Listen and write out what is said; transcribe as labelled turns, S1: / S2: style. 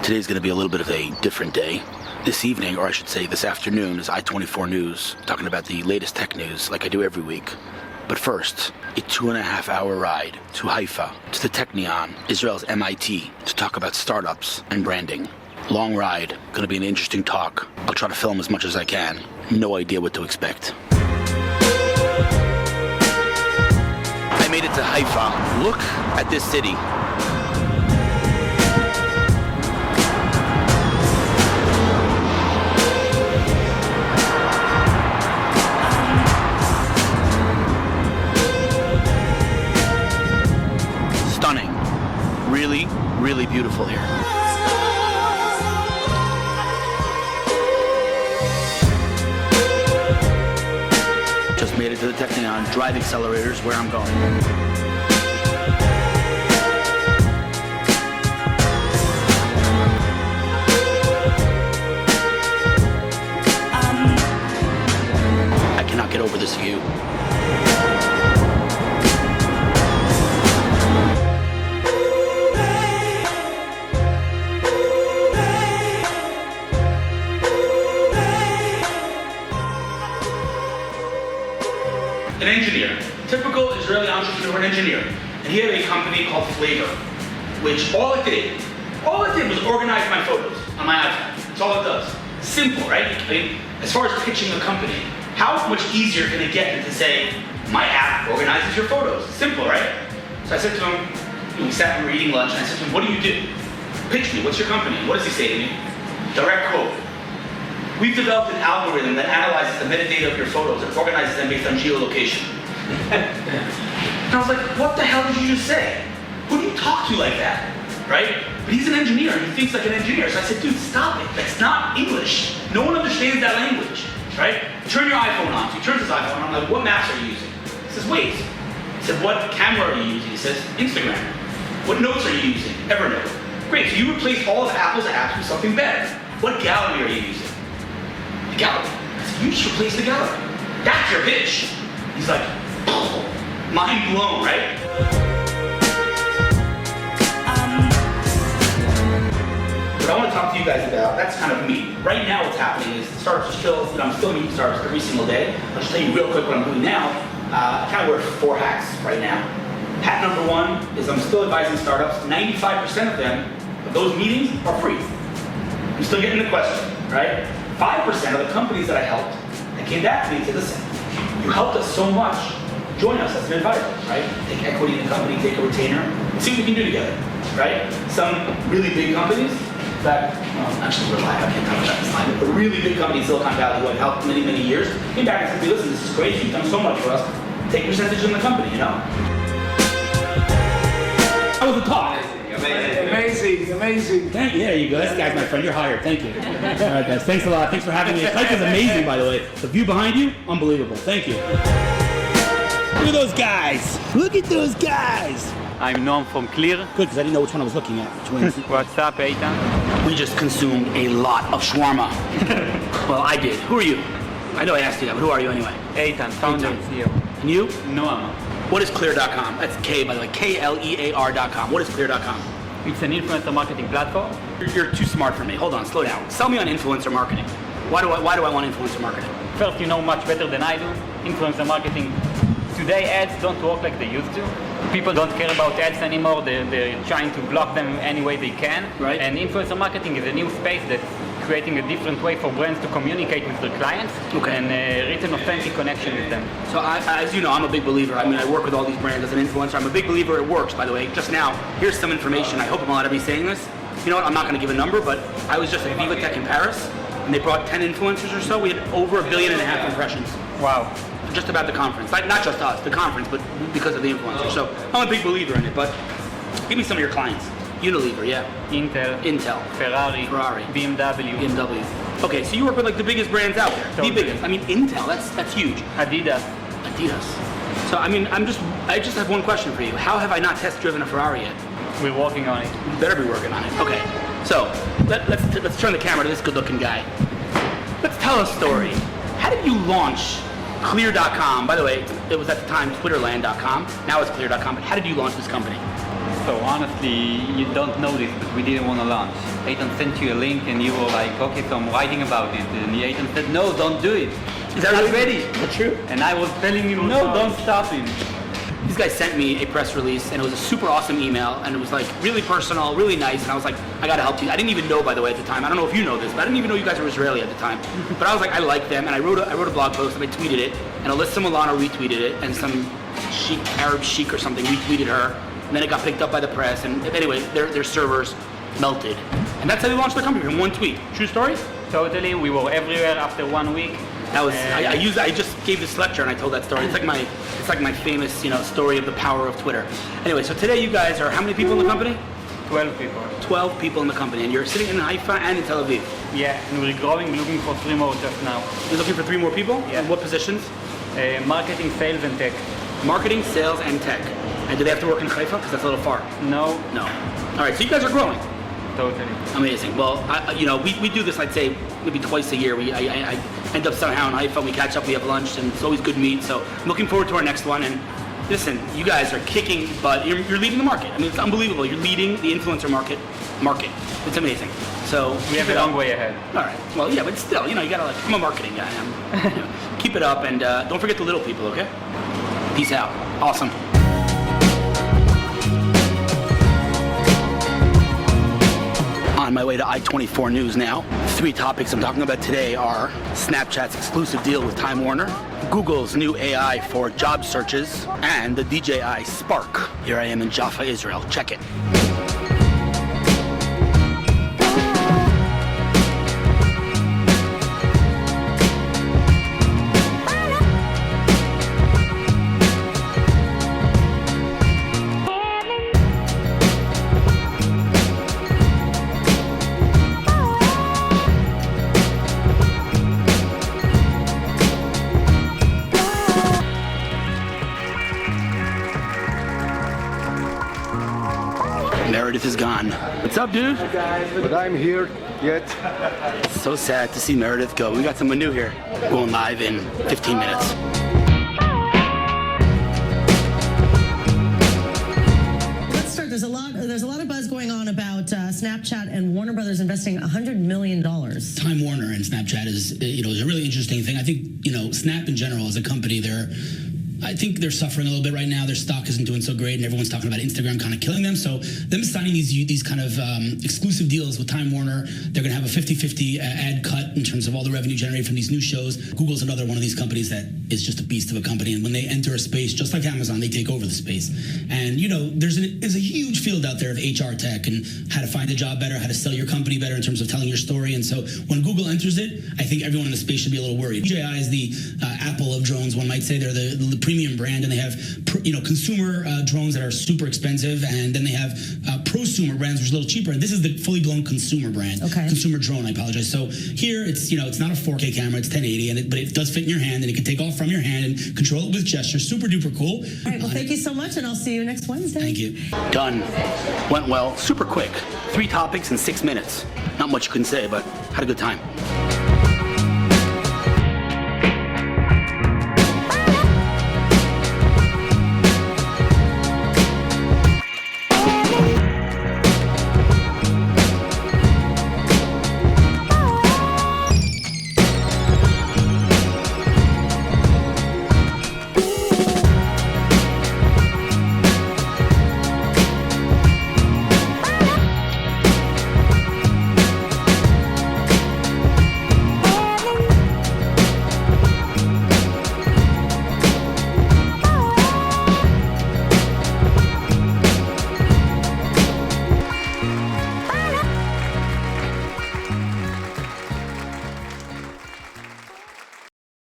S1: Today's going to be a little bit of a different day. This evening, or I should say this afternoon, is I-24 News, talking about the latest tech news like I do every week. But first, a 2.5-hour ride to Haifa, to the Technion, Israel's MIT, to talk about startups and branding. Long ride, going to be an interesting talk. I'll try to film as much as I can. No idea what to expect. I made it to Haifa. Look at this city. Stunning. Really, really beautiful here. Just made it to the Technion. Drive accelerators where I'm going. I cannot get over this view. An engineer, typical Israeli entrepreneur and engineer. And he had a company called Flavor, which all it did was organize my photos on my iPad. That's all it does. Simple, right? I mean, as far as pitching a company, how much easier can it get than to say, my app organizes your photos? Simple, right? So I said to him, we sat and we were eating lunch, and I said to him, what do you do? Pitch me, what's your company? What does he say to me? Direct quote. We've developed an algorithm that analyzes the metadata of your photos and organizes them based on geolocation. And I was like, what the hell did you just say? Who do you talk to like that? Right? But he's an engineer and he thinks like an engineer. So I said, dude, stop it. That's not English. No one understands that language. Right? Turn your iPhone on. So he turns his iPhone on. I'm like, what maps are you using? He says, Waze. I said, what camera are you using? He says, Instagram. What notes are you using? Evernote. Great, so you replaced all of Apple's apps with something better. What gallery are you using? Gallery. I said, you just replaced the gallery. That's your pitch. He's like, oh, mind blown, right? What I want to talk to you guys about, that's kind of me. Right now what's happening is startups are still, I'm still meeting startups every single day. I'll just tell you real quick what I'm doing now. I kind of wear 4 hats right now. Hat number 1 is I'm still advising startups. 95% of them, of those meetings, are free. I'm still getting the question, right? 5% of the companies that I helped, they came back to me and said, listen, you helped us so much, join us as an advisor, right? Take equity in the company, take a retainer, and see what we can do together, right? Some really big companies, in fact, actually we're live, I can't talk about this line, but a really big company in Silicon Valley who I've helped many, many years, came back and said, listen, this is crazy, you've done so much for us, take a percentage in the company, you know? That was a talk. Amazing. There you go. This guy's my friend. You're hired. Thank you. All right, guys. Thanks a lot. Thanks for having me. The place is amazing, by the way. The view behind you, unbelievable. Thank you. Look at those guys. Look at those guys.
S2: I'm Noam from Clear.
S1: Good, because I didn't know which one I was looking at.
S2: What's up, Eitan?
S1: We just consumed a lot of shawarma. Well, I did. Who are you? I know I asked you that, but who are you anyway?
S2: Eitan, founder and CEO.
S1: And you?
S2: Noam.
S1: What is Clear.com? That's K, by the way. KLEAR.com. What is Clear.com?
S2: It's an influencer marketing platform.
S1: You're too smart for me. Hold on, slow down. Sell me on influencer marketing. Why do I want influencer marketing?
S2: First, you know much better than I do. Influencer marketing. Today, ads don't work like they used to. People don't care about ads anymore. They're trying to block them any way they can.
S1: Right.
S2: And influencer marketing is a new space that's creating a different way for brands to communicate with their clients and reach an authentic connection with them.
S1: So as you know, I'm a big believer. I mean, I work with all these brands as an influencer. I'm a big believer it works, by the way. Just now, here's some information. I hope I'm allowed to be saying this. You know what, I'm not going to give a number, but I was just at Viva Tech in Paris, and they brought 10 influencers or so. We had over 1.5 billion impressions.
S2: Wow.
S1: Just about the conference. Not just us, the conference, but because of the influencers. So I'm a big believer in it, but give me some of your clients. Unilever, yeah.
S2: Intel. Ferrari. BMW.
S1: Okay, so you work with like the biggest brands out there.
S2: Totally.
S1: The biggest. I mean, Intel. That's huge.
S2: Adidas.
S1: So I mean, I just have one question for you. How have I not test driven a Ferrari yet?
S2: We're working on it.
S1: You better be working on it. Okay. So let's turn the camera to this good-looking guy. Let's tell a story. How did you launch Clear.com? By the way, it was at the time Twitterland.com. Now it's Clear.com. But how did you launch this company?
S2: So honestly, you don't know this, but we didn't want to launch. Eitan sent you a link and you were like, okay, so I'm writing about it. And Eitan said, no, don't do it.
S1: Is that
S2: Not
S1: really
S2: ready?
S1: That's true?
S2: And I was telling him, no, don't stop him.
S1: These guys sent me a press release, and it was a super awesome email, and it was like really personal, really nice, and I was like, I gotta help you. I didn't even know, by the way, at the time. I don't know if you know this, but I didn't even know you guys were Israeli at the time. But I was like, I like them, and I wrote a blog post, and I tweeted it, and Alyssa Milano retweeted it, and some sheik, Arab sheik or something retweeted her, and then it got picked up by the press, and anyway, their servers melted. And that's how they launched their company, from one tweet. True story?
S2: Totally, we were everywhere after 1 week.
S1: That was I just gave this lecture and I told that story. It's like my famous story of the power of Twitter. Anyway, so today you guys are how many people in the company?
S2: 12 people.
S1: 12 people in the company, and you're sitting in Haifa and in Tel Aviv.
S2: Yeah, and we're growing, looking for 3 more just now.
S1: You're looking for 3 more people?
S2: Yeah.
S1: What positions?
S2: Marketing, sales, and tech.
S1: Marketing, sales, and tech. And do they have to work in Haifa? Because that's a little far.
S2: No.
S1: No. All right, so you guys are growing.
S2: Totally.
S1: Amazing. Well, we do this, I'd say, maybe twice a year. I end up somehow in Haifa, we catch up, we have lunch, and it's always good meat. So I'm looking forward to our next one. And listen, you guys are kicking butt. You're leading the market. I mean, it's unbelievable. You're leading the influencer market. It's amazing. So
S2: we have a long way ahead.
S1: All right. Well, yeah, but still, you gotta I'm a marketing guy. Keep it up, and don't forget the little people, okay? Peace out. Awesome. On my way to I-24 News now. 3 topics I'm talking about today are Snapchat's exclusive deal with Time Warner, Google's new AI for job searches, and the DJI Spark. Here I am in Jaffa, Israel. Check it. Meredith is gone. What's up, dude?
S3: But I'm here yet.
S1: So sad to see Meredith go. We got someone new here. Going live in 15 minutes.
S4: Let's start. There's a lot of buzz going on about Snapchat and Warner Brothers investing $100 million.
S1: Time Warner and Snapchat is a really interesting thing. I think Snap in general as a company, I think they're suffering a little bit right now. Their stock isn't doing so great, and everyone's talking about Instagram kind of killing them. So them signing these kind of exclusive deals with Time Warner, they're going to have a 50-50 ad cut in terms of all the revenue generated from these new shows. Google's another one of these companies that is just a beast of a company, and when they enter a space, just like Amazon, they take over the space. And there's a huge field out there of HR tech and how to find a job better, how to sell your company better in terms of telling your story. And so when Google enters it, I think everyone in the space should be a little worried. DJI is the Apple of drones, one might say. They're the premium brand, and they have consumer drones that are super expensive, and then they have prosumer brands which are a little cheaper. And this is the fully blown consumer brand, consumer drone. I apologize. So here it's it's not a 4K camera, it's 1080, but it does fit in your hand, and it can take off from your hand and control it with gestures. Super duper cool.
S4: All right. Well, thank you so much, and I'll see you next Wednesday.
S1: Thank you. Done. Went well. Super quick. 3 topics in 6 minutes. Not much you can say, but had a good time.